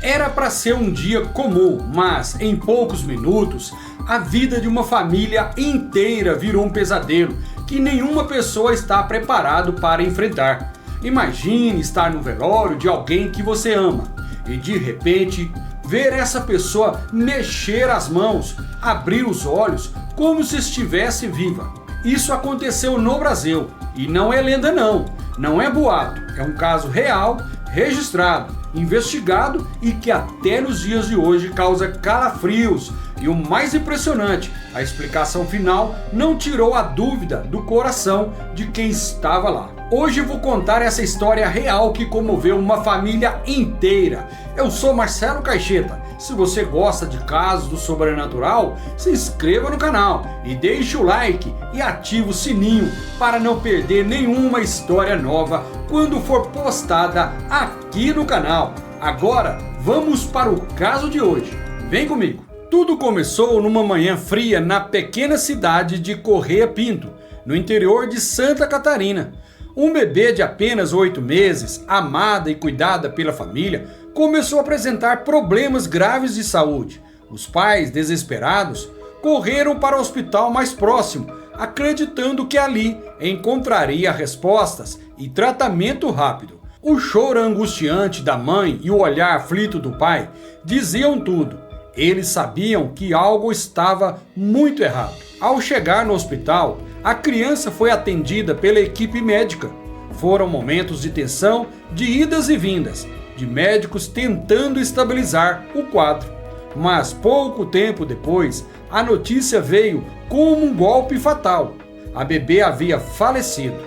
Era para ser um dia comum, mas em poucos minutos, a vida de uma família inteira virou um pesadelo que nenhuma pessoa está preparado para enfrentar. Imagine estar no velório de alguém que você ama e de repente ver essa pessoa mexer as mãos, abrir os olhos como se estivesse viva. Isso aconteceu no Brasil e não é lenda não é boato, é um caso real, registrado, investigado e que até nos dias de hoje causa calafrios. E o mais impressionante, a explicação final não tirou a dúvida do coração de quem estava lá. Hoje eu vou contar essa história real que comoveu uma família inteira. Eu sou Marcelo Caixeta. Se você gosta de casos do sobrenatural, se inscreva no canal e deixe o like e ative o sininho para não perder nenhuma história nova quando for postada aqui no canal. Agora vamos para o caso de hoje. Vem comigo. Tudo começou numa manhã fria na pequena cidade de Correia Pinto, no interior de Santa Catarina. Um bebê de apenas 8 meses, amada e cuidada pela família, começou a apresentar problemas graves de saúde. Os pais, desesperados, correram para o hospital mais próximo, acreditando que ali encontraria respostas e tratamento rápido. O choro angustiante da mãe e o olhar aflito do pai diziam tudo. Eles sabiam que algo estava muito errado. Ao chegar no hospital, a criança foi atendida pela equipe médica. Foram momentos de tensão, de idas e vindas, de médicos tentando estabilizar o quadro. Mas pouco tempo depois, a notícia veio como um golpe fatal. A bebê havia falecido.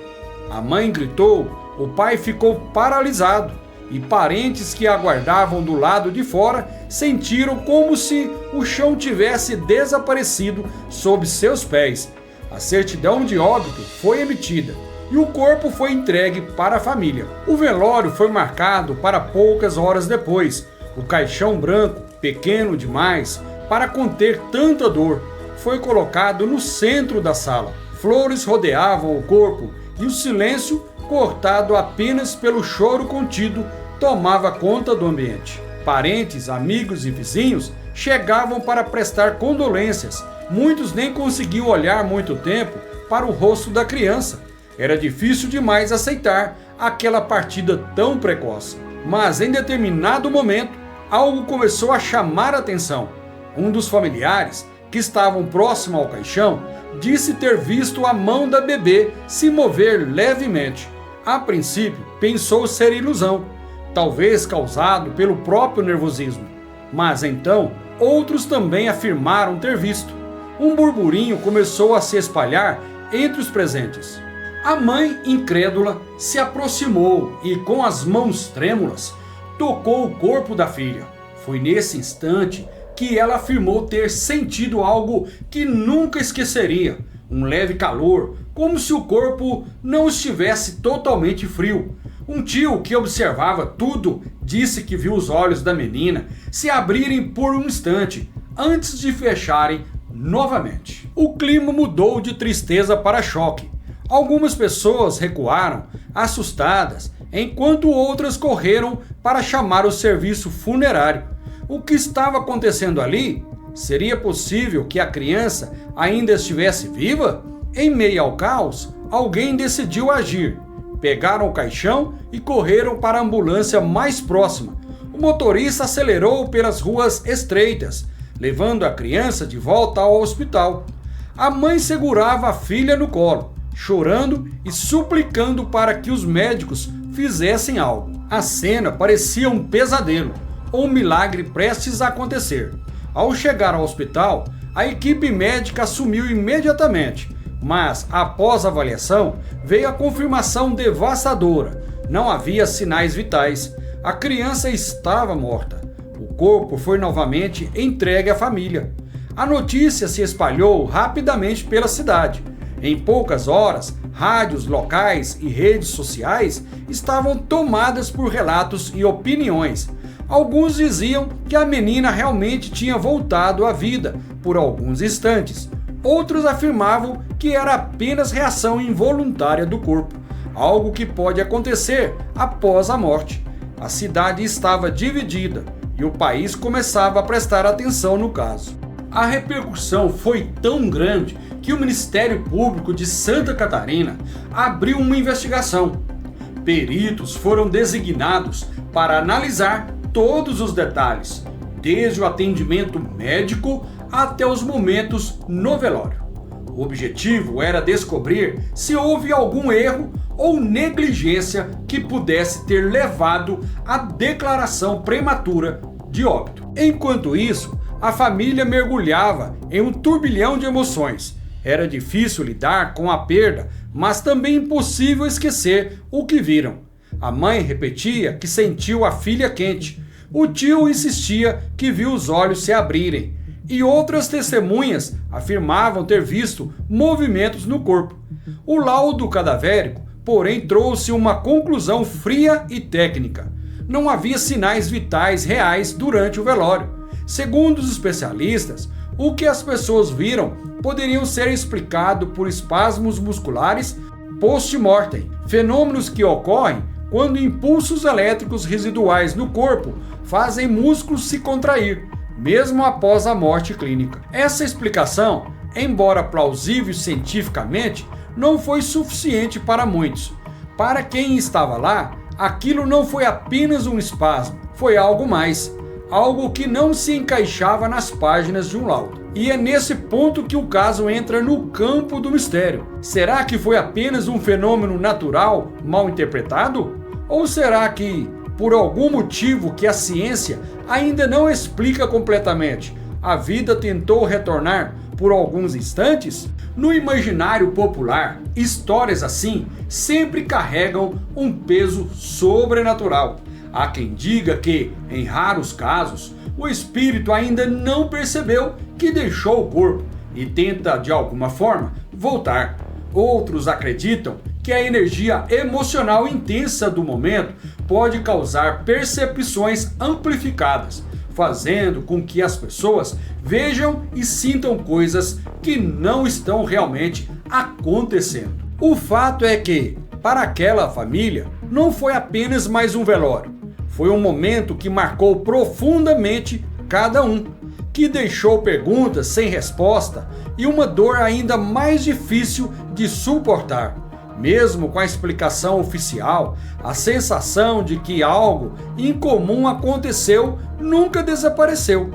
A mãe gritou, o pai ficou paralisado e parentes que aguardavam do lado de fora sentiram como se o chão tivesse desaparecido sob seus pés. A certidão de óbito foi emitida e o corpo foi entregue para a família. O velório foi marcado para poucas horas depois. O caixão branco, pequeno demais para conter tanta dor, foi colocado no centro da sala. Flores rodeavam o corpo e o silêncio, cortado apenas pelo choro contido, tomava conta do ambiente. Parentes, amigos e vizinhos chegavam para prestar condolências. Muitos nem conseguiam olhar muito tempo para o rosto da criança. Era difícil demais aceitar aquela partida tão precoce. Mas em determinado momento, algo começou a chamar a atenção. Um dos familiares, que estavam próximo ao caixão, disse ter visto a mão da bebê se mover levemente. A princípio, pensou ser ilusão, talvez causado pelo próprio nervosismo. Mas então, outros também afirmaram ter visto. Um burburinho começou a se espalhar entre os presentes. A mãe, incrédula, se aproximou e, com as mãos trêmulas, tocou o corpo da filha. Foi nesse instante que ela afirmou ter sentido algo que nunca esqueceria. Um leve calor, como se o corpo não estivesse totalmente frio. Um tio que observava tudo disse que viu os olhos da menina se abrirem por um instante, antes de fecharem novamente. O clima mudou de tristeza para choque. Algumas pessoas recuaram, assustadas, enquanto outras correram para chamar o serviço funerário. O que estava acontecendo ali? Seria possível que a criança ainda estivesse viva? Em meio ao caos, alguém decidiu agir. Pegaram o caixão e correram para a ambulância mais próxima. O motorista acelerou pelas ruas estreitas, levando a criança de volta ao hospital. A mãe segurava a filha no colo, chorando e suplicando para que os médicos fizessem algo. A cena parecia um pesadelo, ou um milagre prestes a acontecer. Ao chegar ao hospital, a equipe médica assumiu imediatamente, mas após a avaliação, veio a confirmação devastadora. Não havia sinais vitais. A criança estava morta. O corpo foi novamente entregue à família. A notícia se espalhou rapidamente pela cidade. Em poucas horas, rádios locais e redes sociais estavam tomadas por relatos e opiniões. Alguns diziam que a menina realmente tinha voltado à vida por alguns instantes. Outros afirmavam que era apenas reação involuntária do corpo, algo que pode acontecer após a morte. A cidade estava dividida e o país começava a prestar atenção no caso. A repercussão foi tão grande que o Ministério Público de Santa Catarina abriu uma investigação. Peritos foram designados para analisar todos os detalhes, desde o atendimento médico até os momentos no velório. O objetivo era descobrir se houve algum erro ou negligência que pudesse ter levado à declaração prematura de óbito. Enquanto isso, a família mergulhava em um turbilhão de emoções. Era difícil lidar com a perda, mas também impossível esquecer o que viram. A mãe repetia que sentiu a filha quente. O tio insistia que viu os olhos se abrirem. E outras testemunhas afirmavam ter visto movimentos no corpo. O laudo cadavérico, porém, trouxe uma conclusão fria e técnica. Não havia sinais vitais reais durante o velório. Segundo os especialistas, o que as pessoas viram poderiam ser explicado por espasmos musculares post-mortem, fenômenos que ocorrem quando impulsos elétricos residuais no corpo fazem músculos se contrair, mesmo após a morte clínica. Essa explicação, embora plausível cientificamente, não foi suficiente para muitos. Para quem estava lá, aquilo não foi apenas um espasmo, foi algo mais. Algo que não se encaixava nas páginas de um laudo. E é nesse ponto que o caso entra no campo do mistério. Será que foi apenas um fenômeno natural mal interpretado? Ou será que, por algum motivo que a ciência ainda não explica completamente, a vida tentou retornar por alguns instantes? No imaginário popular, histórias assim sempre carregam um peso sobrenatural. Há quem diga que, em raros casos, o espírito ainda não percebeu que deixou o corpo e tenta, de alguma forma, voltar. Outros acreditam que a energia emocional intensa do momento pode causar percepções amplificadas, fazendo com que as pessoas vejam e sintam coisas que não estão realmente acontecendo. O fato é que, para aquela família, não foi apenas mais um velório. Foi um momento que marcou profundamente cada um, que deixou perguntas sem resposta e uma dor ainda mais difícil de suportar. Mesmo com a explicação oficial, a sensação de que algo incomum aconteceu nunca desapareceu.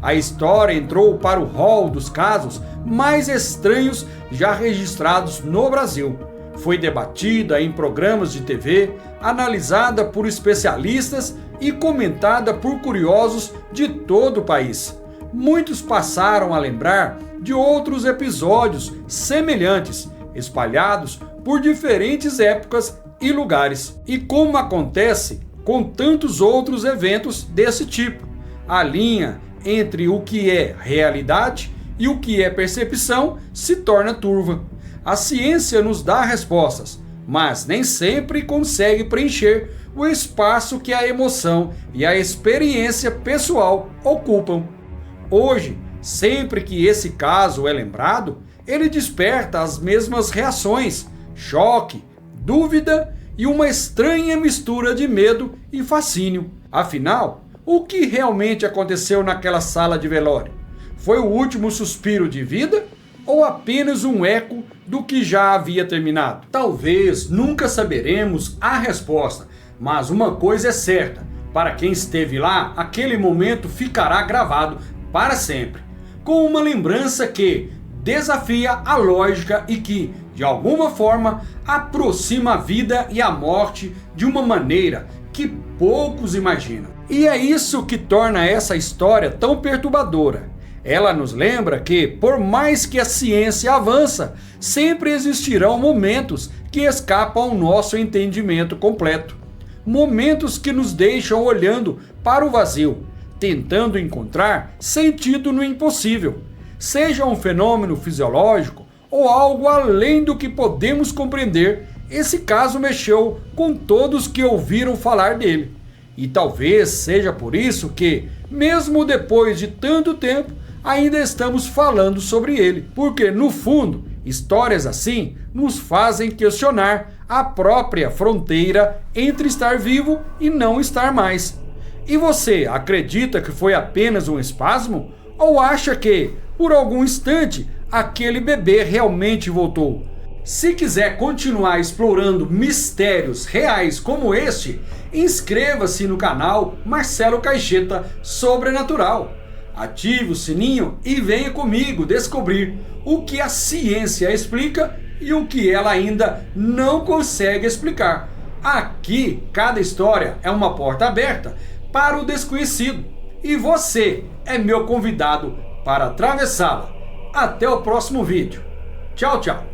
A história entrou para o rol dos casos mais estranhos já registrados no Brasil. Foi debatida em programas de TV, analisada por especialistas e comentada por curiosos de todo o país. Muitos passaram a lembrar de outros episódios semelhantes, espalhados por diferentes épocas e lugares. E como acontece com tantos outros eventos desse tipo, a linha entre o que é realidade e o que é percepção se torna turva. A ciência nos dá respostas, mas nem sempre consegue preencher o espaço que a emoção e a experiência pessoal ocupam. Hoje, sempre que esse caso é lembrado, ele desperta as mesmas reações: choque, dúvida e uma estranha mistura de medo e fascínio. Afinal, o que realmente aconteceu naquela sala de velório? Foi o último suspiro de vida ou apenas um eco do que já havia terminado? Talvez nunca saberemos a resposta, mas uma coisa é certa: para quem esteve lá, aquele momento ficará gravado para sempre, com uma lembrança que desafia a lógica e que, de alguma forma, aproxima a vida e a morte de uma maneira que poucos imaginam. E é isso que torna essa história tão perturbadora. Ela nos lembra que, por mais que a ciência avança, sempre existirão momentos que escapam ao nosso entendimento completo. Momentos que nos deixam olhando para o vazio, tentando encontrar sentido no impossível. Seja um fenômeno fisiológico ou algo além do que podemos compreender, esse caso mexeu com todos que ouviram falar dele. E talvez seja por isso que, mesmo depois de tanto tempo, ainda estamos falando sobre ele, porque no fundo, histórias assim nos fazem questionar a própria fronteira entre estar vivo e não estar mais. E você acredita que foi apenas um espasmo? Ou acha que, por algum instante, aquele bebê realmente voltou? Se quiser continuar explorando mistérios reais como este, inscreva-se no canal Marcelo Caixeta Sobrenatural. Ative o sininho e venha comigo descobrir o que a ciência explica e o que ela ainda não consegue explicar. Aqui, cada história é uma porta aberta para o desconhecido e você é meu convidado para atravessá-la. Até o próximo vídeo. Tchau, tchau.